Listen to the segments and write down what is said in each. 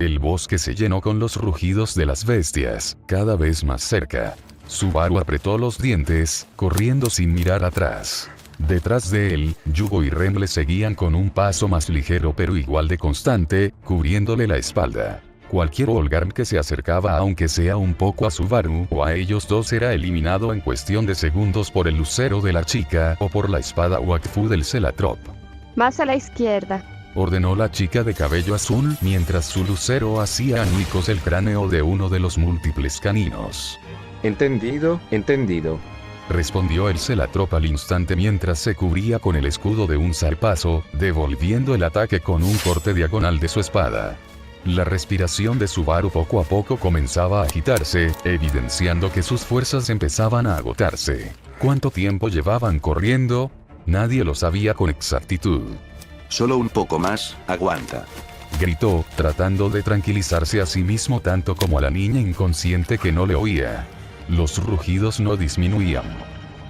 El bosque se llenó con los rugidos de las bestias, cada vez más cerca. Subaru apretó los dientes, corriendo sin mirar atrás. Detrás de él, Yugo y Ren le seguían con un paso más ligero pero igual de constante, cubriéndole la espalda. Cualquier Volgarm que se acercaba aunque sea un poco a Subaru o a ellos dos era eliminado en cuestión de segundos por el lucero de la chica o por la espada Wakfu del Celatrop. Más a la izquierda, Ordenó la chica de cabello azul mientras su lucero hacía añicos el cráneo de uno de los múltiples caninos. Entendido, entendido. Respondió el Celatrop al instante mientras se cubría con el escudo de un zarpazo, devolviendo el ataque con un corte diagonal de su espada. La respiración de Subaru poco a poco comenzaba a agitarse, evidenciando que sus fuerzas empezaban a agotarse. ¿Cuánto tiempo llevaban corriendo? Nadie lo sabía con exactitud. Solo un poco más, aguanta. Gritó, tratando de tranquilizarse a sí mismo tanto como a la niña inconsciente que no le oía. Los rugidos no disminuían.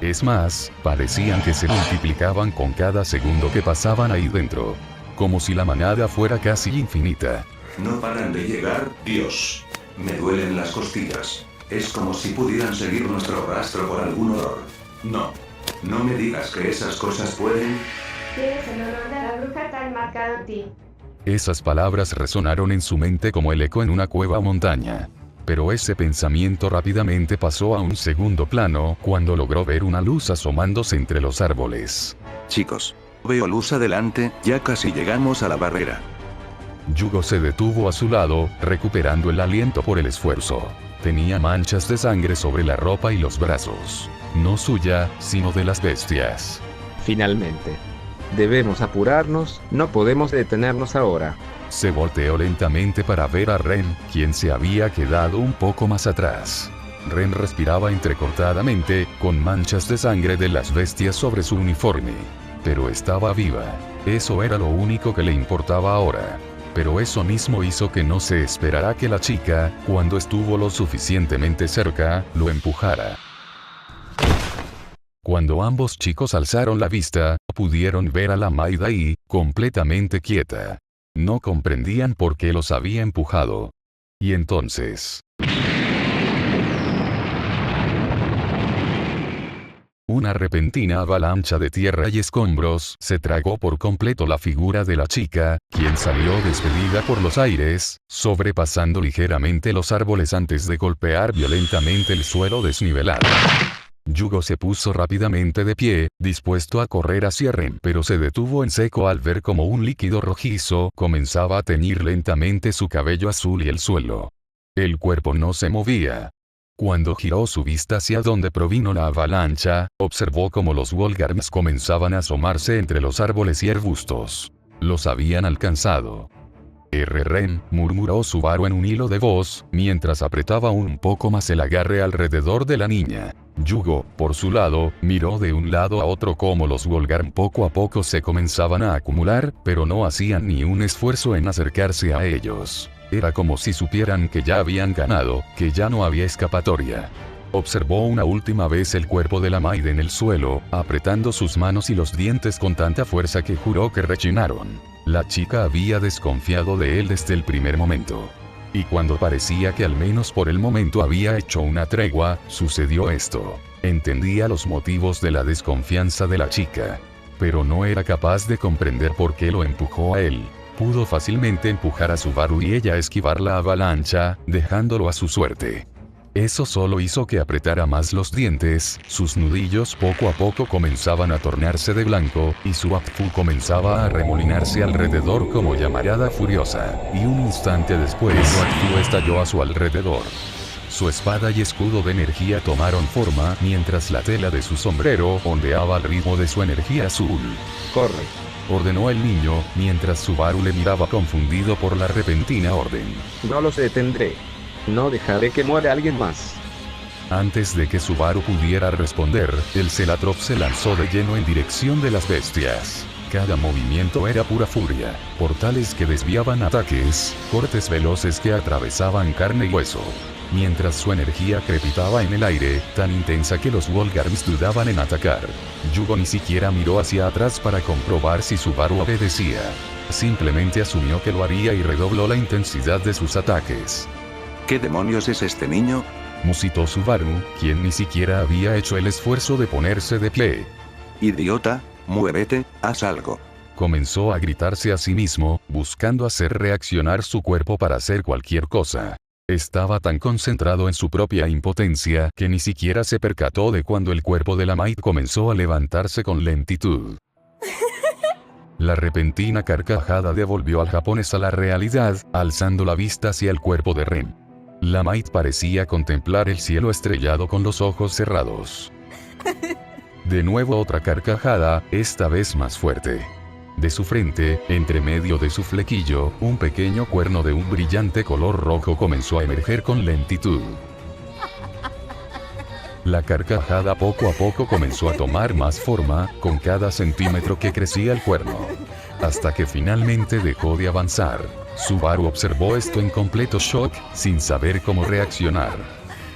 Es más, parecían que se multiplicaban con cada segundo que pasaban ahí dentro. Como si la manada fuera casi infinita. No paran de llegar, Dios. Me duelen las costillas. Es como si pudieran seguir nuestro rastro por algún olor. No. No me digas que esas cosas pueden... tienes el olor de la bruja tan marcado en ti. Esas palabras resonaron en su mente como el eco en una cueva o montaña. Pero ese pensamiento rápidamente pasó a un segundo plano cuando logró ver una luz asomándose entre los árboles. Chicos. Veo luz adelante, ya casi llegamos a la barrera. Yugo se detuvo a su lado, recuperando el aliento por el esfuerzo. Tenía manchas de sangre sobre la ropa y los brazos. No suya, sino de las bestias. Finalmente. Debemos apurarnos, no podemos detenernos ahora. Se volteó lentamente para ver a Ren, quien se había quedado un poco más atrás. Ren respiraba entrecortadamente, con manchas de sangre de las bestias sobre su uniforme. Pero estaba viva. Eso era lo único que le importaba ahora. Pero eso mismo hizo que no se esperara que la chica, cuando estuvo lo suficientemente cerca, lo empujara. Cuando ambos chicos alzaron la vista, pudieron ver a la Maid ahí, completamente quieta. No comprendían por qué los había empujado. Y entonces... una repentina avalancha de tierra y escombros se tragó por completo la figura de la chica, quien salió despedida por los aires, sobrepasando ligeramente los árboles antes de golpear violentamente el suelo desnivelado. Yugo se puso rápidamente de pie, dispuesto a correr hacia Ren, pero se detuvo en seco al ver como un líquido rojizo comenzaba a teñir lentamente su cabello azul y el suelo. El cuerpo no se movía. Cuando giró su vista hacia donde provino la avalancha, observó cómo los Volgarms comenzaban a asomarse entre los árboles y arbustos. Los habían alcanzado. Ren, murmuró Subaru en un hilo de voz, mientras apretaba un poco más el agarre alrededor de la niña. Yugo, por su lado, miró de un lado a otro cómo los Volgarm poco a poco se comenzaban a acumular, pero no hacían ni un esfuerzo en acercarse a ellos. Era como si supieran que ya habían ganado, que ya no había escapatoria. Observó una última vez el cuerpo de la Maid en el suelo, apretando sus manos y los dientes con tanta fuerza que juró que rechinaron. La chica había desconfiado de él desde el primer momento. Y cuando parecía que al menos por el momento había hecho una tregua, sucedió esto. Entendía los motivos de la desconfianza de la chica. Pero no era capaz de comprender por qué lo empujó a él. Pudo fácilmente empujar a Subaru y ella esquivar la avalancha, dejándolo a su suerte. Eso solo hizo que apretara más los dientes, sus nudillos poco a poco comenzaban a tornarse de blanco, y su Wakfu comenzaba a remolinarse alrededor como llamarada furiosa, y un instante después su Wakfu estalló a su alrededor. Su espada y escudo de energía tomaron forma mientras la tela de su sombrero ondeaba al ritmo de su energía azul. Corre. Ordenó el niño, mientras Subaru le miraba confundido por la repentina orden. No los detendré. No dejaré que muera alguien más. Antes de que Subaru pudiera responder, el Celatrop se lanzó de lleno en dirección de las bestias. Cada movimiento era pura furia, portales que desviaban ataques, cortes veloces que atravesaban carne y hueso. Mientras su energía crepitaba en el aire, tan intensa que los Volgarms dudaban en atacar. Yugo ni siquiera miró hacia atrás para comprobar si Subaru obedecía. simplemente asumió que lo haría y redobló la intensidad de sus ataques. ¿Qué demonios es este niño? Musitó Subaru, quien ni siquiera había hecho el esfuerzo de ponerse de pie. Idiota, muévete, haz algo. Comenzó a gritarse a sí mismo, buscando hacer reaccionar su cuerpo para hacer cualquier cosa. Estaba tan concentrado en su propia impotencia que ni siquiera se percató de cuando el cuerpo de la Might comenzó a levantarse con lentitud. La repentina carcajada devolvió al japonés a la realidad, alzando la vista hacia el cuerpo de Ren. La Might parecía contemplar el cielo estrellado con los ojos cerrados. De nuevo otra carcajada, esta vez más fuerte. De su frente, entre medio de su flequillo, un pequeño cuerno de un brillante color rojo comenzó a emerger con lentitud. La carcajada poco a poco comenzó a tomar más forma, con cada centímetro que crecía el cuerno. Hasta que finalmente dejó de avanzar. Subaru observó esto en completo shock, sin saber cómo reaccionar.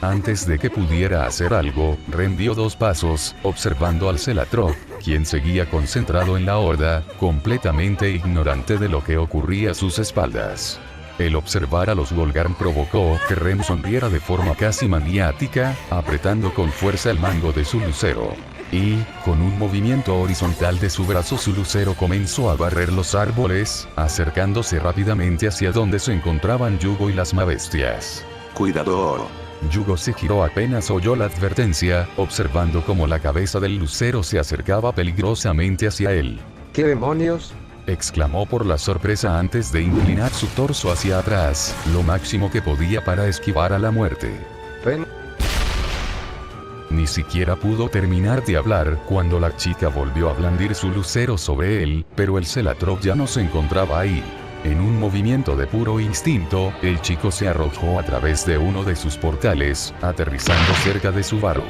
Antes de que pudiera hacer algo, Ren dio 2 pasos, observando al Celatrop, quien seguía concentrado en la horda, completamente ignorante de lo que ocurría a sus espaldas. El observar a los Golgarm provocó que Ren sonriera de forma casi maniática, apretando con fuerza el mango de su lucero. Y, con un movimiento horizontal de su brazo, su lucero comenzó a barrer los árboles, acercándose rápidamente hacia donde se encontraban Yugo y las Mabestias. Cuidado. Yugo se giró apenas oyó la advertencia, observando cómo la cabeza del lucero se acercaba peligrosamente hacia él. ¿Qué demonios? Exclamó por la sorpresa antes de inclinar su torso hacia atrás, lo máximo que podía para esquivar a la muerte. Ren. Ni siquiera pudo terminar de hablar cuando la chica volvió a blandir su lucero sobre él, pero el Celatrop ya no se encontraba ahí. En un movimiento de puro instinto, el chico se arrojó a través de uno de sus portales, aterrizando cerca de Subaru.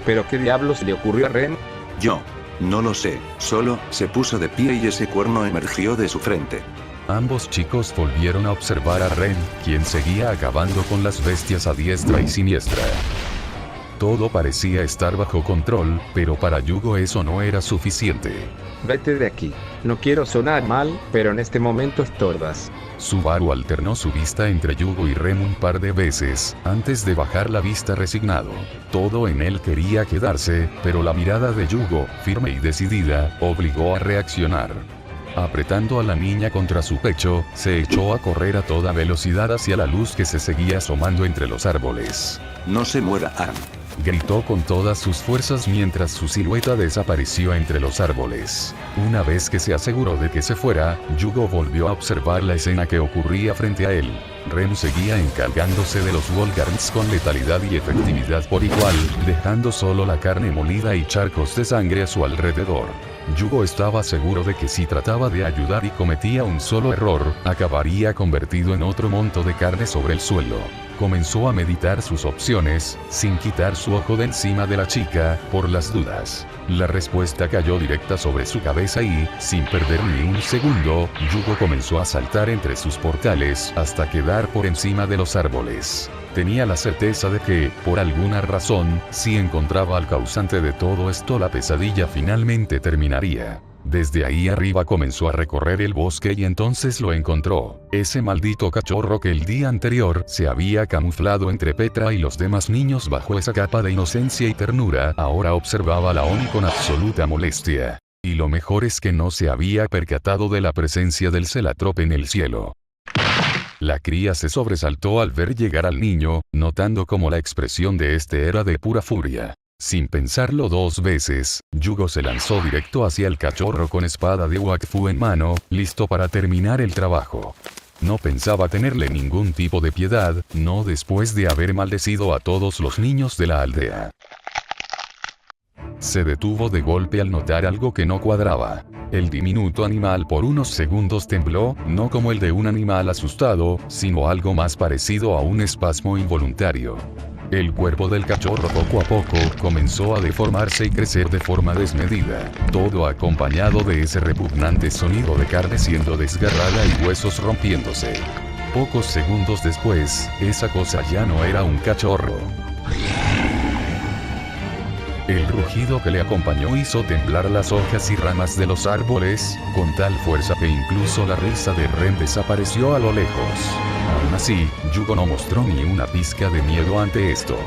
¿Pero qué diablos le ocurrió a Ren? Yo. No lo sé, solo se puso de pie y ese cuerno emergió de su frente. Ambos chicos volvieron a observar a Ren, quien seguía acabando con las bestias a diestra y siniestra. Todo parecía estar bajo control, pero para Yugo eso no era suficiente. Vete de aquí. No quiero sonar mal, pero en este momento estorbas. Subaru alternó su vista entre Yugo y Ren un par de veces, antes de bajar la vista resignado. Todo en él quería quedarse, pero la mirada de Yugo, firme y decidida, obligó a reaccionar. Apretando a la niña contra su pecho, se echó a correr a toda velocidad hacia la luz que se seguía asomando entre los árboles. No se muera, Ann. Gritó con todas sus fuerzas mientras su silueta desapareció entre los árboles. Una vez que se aseguró de que se fuera, Yugo volvió a observar la escena que ocurría frente a él. Ren seguía encargándose de los Golgarms con letalidad y efectividad por igual, dejando solo la carne molida y charcos de sangre a su alrededor. Yugo estaba seguro de que si trataba de ayudar y cometía un solo error, acabaría convertido en otro monto de carne sobre el suelo. Comenzó a meditar sus opciones, sin quitar su ojo de encima de la chica, por las dudas. La respuesta cayó directa sobre su cabeza y, sin perder ni un segundo, Yugo comenzó a saltar entre sus portales hasta quedar por encima de los árboles. Tenía la certeza de que, por alguna razón, si encontraba al causante de todo esto, la pesadilla finalmente terminaría. Desde ahí arriba comenzó a recorrer el bosque y entonces lo encontró. Ese maldito cachorro que el día anterior se había camuflado entre Petra y los demás niños bajo esa capa de inocencia y ternura, ahora observaba a la Oni con absoluta molestia. Y lo mejor es que no se había percatado de la presencia del Celatrop en el cielo. La cría se sobresaltó al ver llegar al niño, notando cómo la expresión de este era de pura furia. Sin pensarlo 2 veces, Yugo se lanzó directo hacia el cachorro con espada de Wakfu en mano, listo para terminar el trabajo. No pensaba tenerle ningún tipo de piedad, no después de haber maldecido a todos los niños de la aldea. Se detuvo de golpe al notar algo que no cuadraba. El diminuto animal por unos segundos tembló, no como el de un animal asustado, sino algo más parecido a un espasmo involuntario. El cuerpo del cachorro poco a poco comenzó a deformarse y crecer de forma desmedida, todo acompañado de ese repugnante sonido de carne siendo desgarrada y huesos rompiéndose. Pocos segundos después, esa cosa ya no era un cachorro. El rugido que le acompañó hizo temblar las hojas y ramas de los árboles, con tal fuerza que incluso la risa de Ren desapareció a lo lejos. Aún así, Yugo no mostró ni una pizca de miedo ante esto.